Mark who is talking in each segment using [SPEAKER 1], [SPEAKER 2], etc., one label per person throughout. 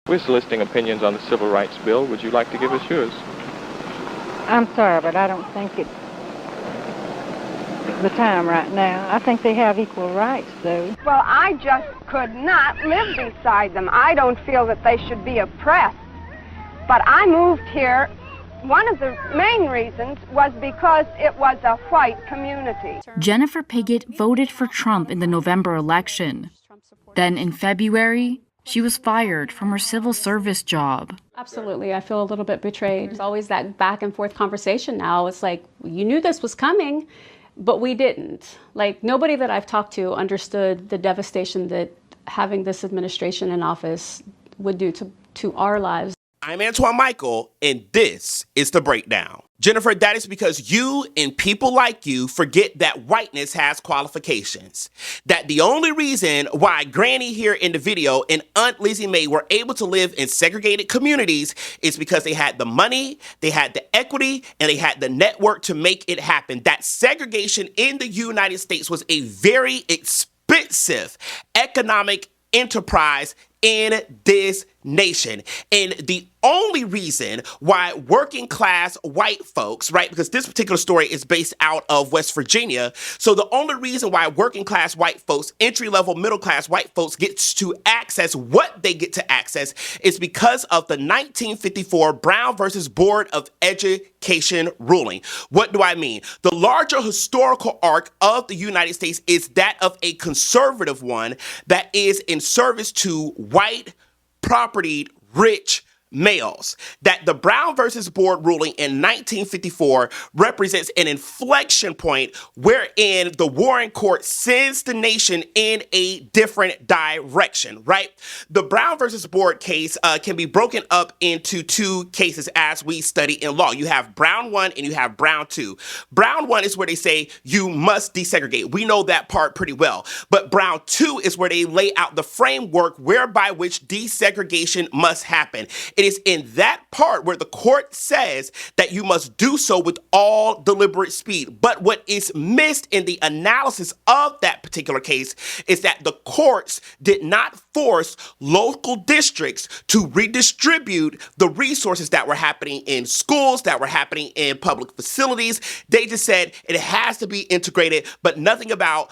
[SPEAKER 1] We're soliciting opinions on the Civil Rights Bill. Would you like to give us yours?
[SPEAKER 2] I'm sorry, but I don't think it's the time right now. I think they have equal rights, though.
[SPEAKER 3] Well, I just could not live beside them. I don't feel that they should be oppressed. But I moved here. One of the main reasons was because it was a white community.
[SPEAKER 4] Jennifer Piggott voted for Trump in the November election. Then in February, she was fired from her civil service job.
[SPEAKER 5] Absolutely. I feel a little bit betrayed. There's always that back and forth conversation now. It's like, you knew this was coming, but we didn't. Like, nobody that I've talked to understood the devastation that having this administration in office would do to our lives.
[SPEAKER 6] I'm Antoine Michael, and this is The Breakdown. Jennifer, that is because you and people like you forget that whiteness has qualifications. That the only reason why Granny here in the video and Aunt Lizzie Mae were able to live in segregated communities is because they had the money, they had the equity, and they had the network to make it happen. That segregation in the United States was a very expensive economic enterprise in this nation. And the only reason why working class white folks, right, because this particular story is based out of West Virginia, so the only reason why working class white folks, entry-level middle class white folks gets to access what they get to access is because of the 1954 Brown versus Board of Education ruling. What do I mean? The larger historical arc of the United States is that of a conservative one that is in service to white, propertied, rich males. That the Brown versus Board ruling in 1954 represents an inflection point wherein the Warren Court sends the nation in a different direction, right? The Brown versus Board case can be broken up into two cases as we study in law. You have Brown 1 and you have Brown 2. Brown 1 is where they say you must desegregate. We know that part pretty well. But Brown 2 is where they lay out the framework whereby which desegregation must happen. It is in that part where the court says that you must do so with all deliberate speed. But what is missed in the analysis of that particular case is that the courts did not force local districts to redistribute the resources that were happening in schools, that were happening in public facilities. They just said it has to be integrated, but nothing about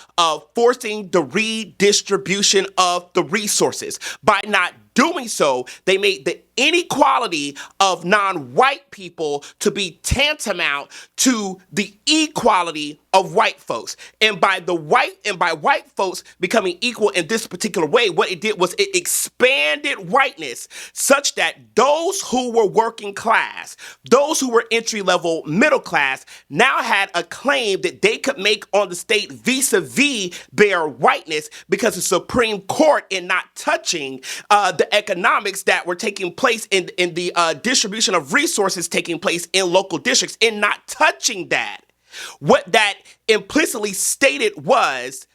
[SPEAKER 6] forcing the redistribution of the resources. By not doing so, they made the inequality of non-white people to be tantamount to the equality of white folks. And by white folks becoming equal in this particular way, what it did was it expanded whiteness such that those who were working class, those who were entry-level middle class, now had a claim that they could make on the state vis-a-vis their whiteness because the Supreme Court, in not touching the economics that were taking place in the distribution of resources taking place in local districts, in not touching that, what that implicitly stated was,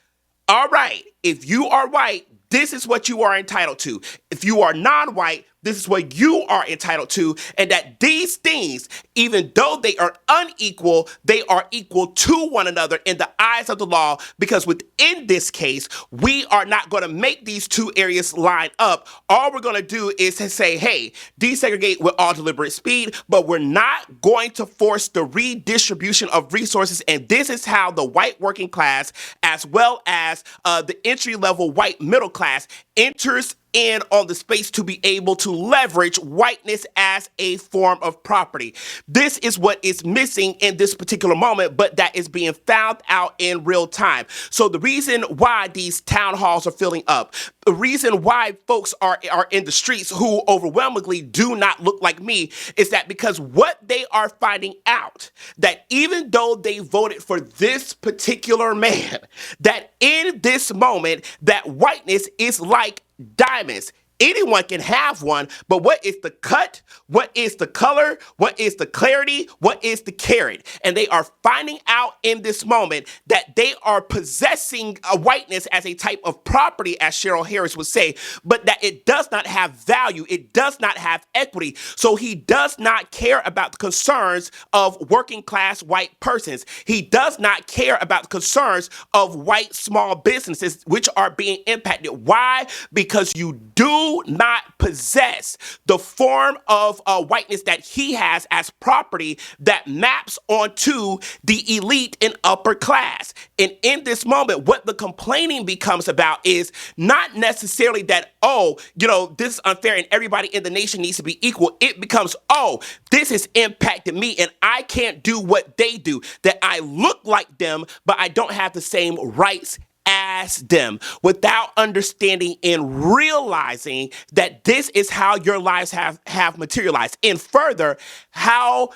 [SPEAKER 6] all right, if you are white, this is what you are entitled to. If you are non-white, this is what you are entitled to, and that these things, even though they are unequal, they are equal to one another in the eyes of the law, because within this case, we are not going to make these two areas line up. All we're going to do is to say, hey, desegregate with all deliberate speed, but we're not going to force the redistribution of resources, and this is how the white working class, as well as the entry-level white middle class, enters in on the space to be able to leverage whiteness as a form of property. This is what is missing in this particular moment, but that is being found out in real time. So the reason why these town halls are filling up, the reason why folks are in the streets who overwhelmingly do not look like me, is that because what they are finding out, that even though they voted for this particular man, that in this moment, that whiteness is like diamonds. Anyone can have one, but what is the cut? What is the color? What is the clarity? What is the carat? And they are finding out in this moment that they are possessing a whiteness as a type of property, as Cheryl Harris would say, but that it does not have value. It does not have equity. So he does not care about the concerns of working class white persons. He does not care about the concerns of white small businesses, which are being impacted. Why? Because you do do not possess the form of whiteness that he has as property that maps onto the elite and upper class. And in this moment, what the complaining becomes about is not necessarily that, oh, you know, this is unfair and everybody in the nation needs to be equal. It becomes, oh, this has impacted me and I can't do what they do, that I look like them, but I don't have the same rights as them, without understanding and realizing that this is how your lives have materialized. And further, how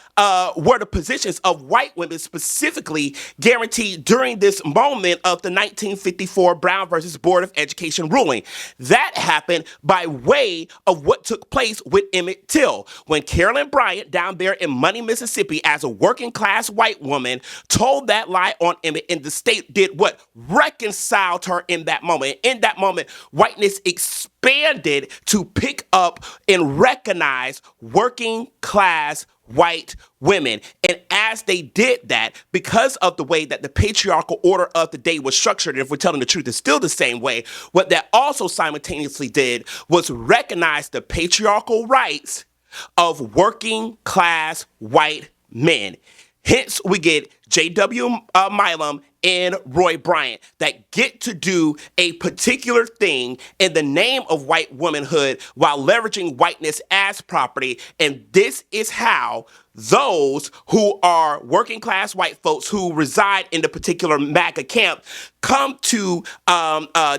[SPEAKER 6] were the positions of white women specifically guaranteed during this moment of the 1954 Brown versus Board of Education ruling? That happened by way of what took place with Emmett Till, when Carolyn Bryant down there in Money, Mississippi, as a working class white woman, told that lie on Emmett, and the state did what? Reconciled her in that moment. In that moment, whiteness expanded to pick up and recognize working class white women. And as they did that, because of the way that the patriarchal order of the day was structured, and if we're telling the truth, it's still the same way, what that also simultaneously did was recognize the patriarchal rights of working class white men. Hence, we get J.W. Milam and Roy Bryant that get to do a particular thing in the name of white womanhood while leveraging whiteness as property. And this is how those who are working class white folks who reside in the particular MAGA camp come to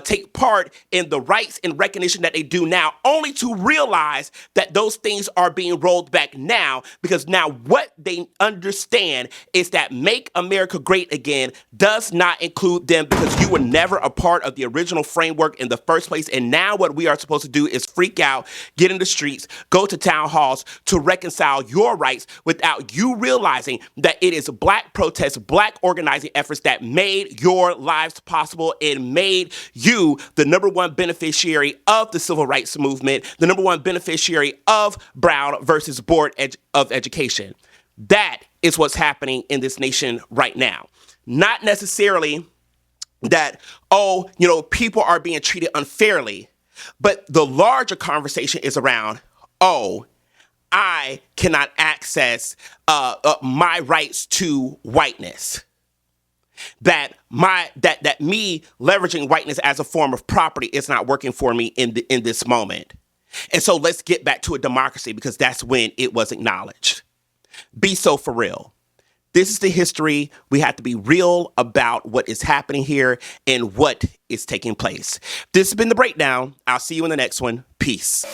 [SPEAKER 6] take part in the rights and recognition that they do now, only to realize that those things are being rolled back now, because now what they understand is that Make America Great Again does not include them, because you were never a part of the original framework in the first place. And now what we are supposed to do is freak out, get in the streets, go to town halls to reconcile your rights, without you realizing that it is black protests, black organizing efforts that made your lives possible and made you the number one beneficiary of the civil rights movement, the number one beneficiary of Brown versus Board of Education. That is what's happening in this nation right now. Not necessarily that, oh, you know, people are being treated unfairly, but the larger conversation is around, oh, I cannot access my rights to whiteness. That me leveraging whiteness as a form of property is not working for me in this moment. And so let's get back to a democracy, because that's when it was acknowledged. Be so for real. This is the history. We have to be real about what is happening here and what is taking place. This has been The Breakdown. I'll see you in the next one. Peace.